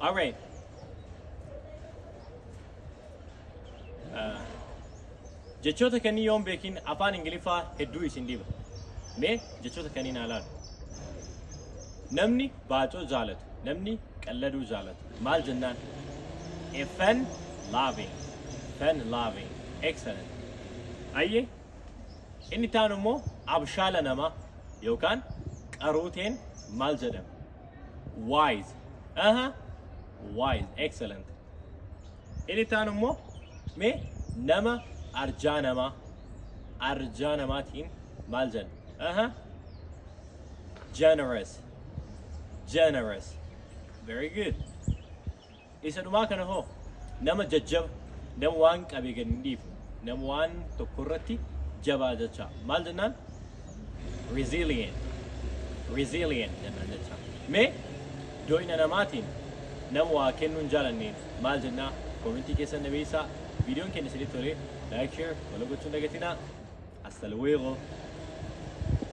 All right. Jechoota kanneen yoon beekin afaan Ingiliffaa hedduu isin dhiba. Mee jechoota kanneen haalaan. Namni baacoo jaalatu, namni qalladuu jaalatu. Maal jennaan? Fun loving. Fun loving. Excellent. Ayyee. Inni taan immoo abshaala namaa yookaan qaruuteen maal jedhama? Wise. Wise. Excellent. Inni taan immoo mee nama arjaa namaatiin maal jedhama? Generous. Generous. Very good. Isa dhumaa kana hoo nama jajjaba, nama waan qabee gad hin dhiifne, nama waan tokko irratti jabaa jecha. Maal jennaan? Resilient. Resilient jennaan jecha. Mee doo'ina namaatiin nama waa kennuu hin jaalanneen maal jennaa? Komentii keessan na beeksisaa. Videoon keenya isinitti tolee like, share, follow gochuun dagatinaa. Hasta luego.